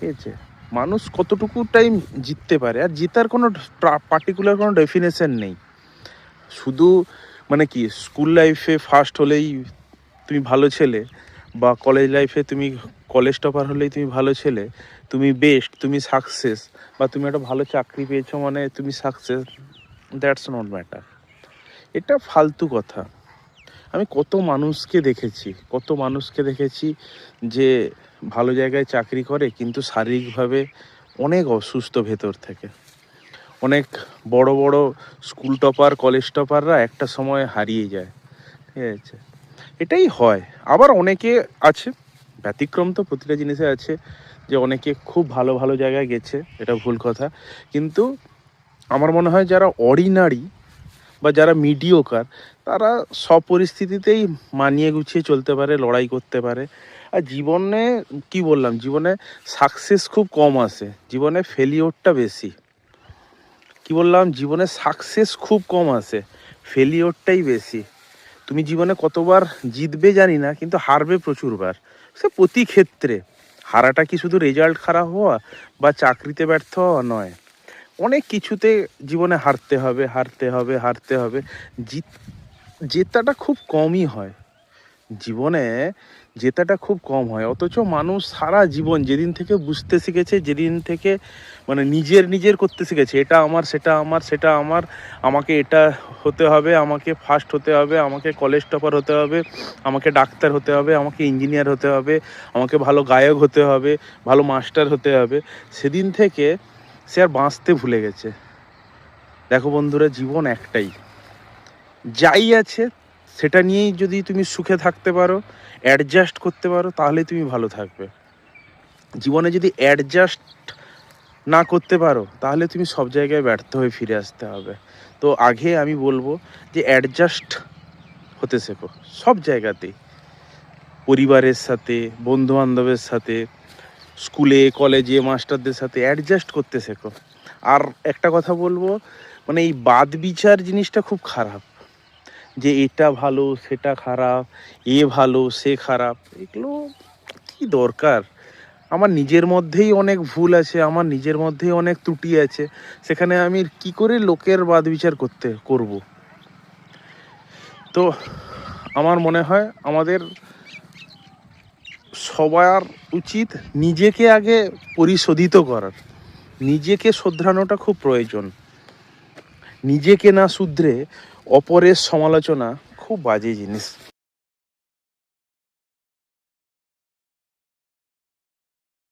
ঠিক আছে? মানুষ কতটুকু টাইম জিততে পারে, আর জেতার কোনো পার্টিকুলার কোনো ডেফিনেশন নেই। শুধু মানে কি স্কুল লাইফে ফার্স্ট হলেই তুমি ভালো ছেলে, বা কলেজ লাইফে তুমি কলেজ টপার হলেই তুমি ভালো ছেলে, তুমি বেস্ট, তুমি সাকসেস, বা তুমি একটা ভালো চাকরি পেয়েছো মানে তুমি সাকসেস। That's not matter. এটা ফালতু কথা। আমি কত মানুষকে দেখেছি যে ভালো জায়গায় চাকরি করে কিন্তু শারীরিকভাবে অনেক অসুস্থ ভেতর থেকে। অনেক বড় বড় স্কুল টপার কলেজ টপাররা একটা সময় হারিয়ে যায়, ঠিক আছে? এটাই হয়। আবার অনেকে আছে, ব্যতিক্রম তো প্রতিটা জিনিসে আছে, যে অনেকে খুব ভালো ভালো জায়গায় গেছে, এটা ভুল কথা। কিন্তু আমার মনে হয় যারা অর্ডিনারি বা যারা মিডিওকার, তারা সব পরিস্থিতিতেই মানিয়ে গুছিয়ে চলতে পারে, লড়াই করতে পারে। আর জীবনে কি বললাম, জীবনে সাকসেস খুব কম আসে, জীবনে ফেলিওরটা বেশি। কি বললাম, জীবনে সাকসেস খুব কম আসে, ফেলিওরটাই বেশি। তুমি জীবনে কতবার জিতবে জানি না, কিন্তু হারবে প্রচুরবার। সে প্রতি ক্ষেত্রে। হারাটা কি শুধু রেজাল্ট খারাপ হওয়া বা চাকরিতে ব্যর্থ হওয়া নয়, অনেক কিছুতে জীবনে হারতে হবে। জেতাটা খুব কমই হয় জীবনে, জেতাটা খুব কম হয়। অথচ মানুষ সারা জীবন যেদিন থেকে বুঝতে শিখেছে, যেদিন থেকে মানে নিজের করতে শিখেছে, এটা আমার, সেটা আমার, আমাকে এটা হতে হবে, আমাকে ফার্স্ট হতে হবে, আমাকে কলেজ টপার হতে হবে, আমাকে ডাক্তার হতে হবে, আমাকে ইঞ্জিনিয়ার হতে হবে, আমাকে ভালো গায়ক হতে হবে, ভালো মাস্টার হতে হবে, সেদিন থেকে সে আর বাঁচতে ভুলে গেছে। দেখো বন্ধুরা, জীবন একটাই, যাই আছে সেটা নিয়েই যদি তুমি সুখে থাকতে পারো, অ্যাডজাস্ট করতে পারো, তাহলে তুমি ভালো থাকবে। জীবনে যদি অ্যাডজাস্ট না করতে পারো, তাহলে তুমি সব জায়গায় ব্যর্থ হয়ে ফিরে আসতে হবে। তো আগে আমি বলবো যে অ্যাডজাস্ট হতে শেখো সব জায়গাতেই, পরিবারের সাথে, বন্ধু বান্ধবের সাথে, স্কুলে কলেজে মাস্টারদের সাথে অ্যাডজাস্ট করতে শেখো। আর একটা কথা বলবো, মানে এই বাদ বিচার জিনিসটা খুব খারাপ, যে এটা ভালো সেটা খারাপ, এ ভালো সে খারাপ, এগুলো কি দরকার? আমার নিজের মধ্যেই অনেক ভুল আছে, আমার নিজের মধ্যেই অনেক ত্রুটি আছে, সেখানে আমি কি করে লোকের বাদ বিচার করব? তো আমার মনে হয় আমাদের সবার উচিত নিজেকে আগে পরিশোধিত করার, নিজেকে শোধরানোটা খুব প্রয়োজন। নিজেকে না শুধরে অপরের সমালোচনা খুব বাজে জিনিস।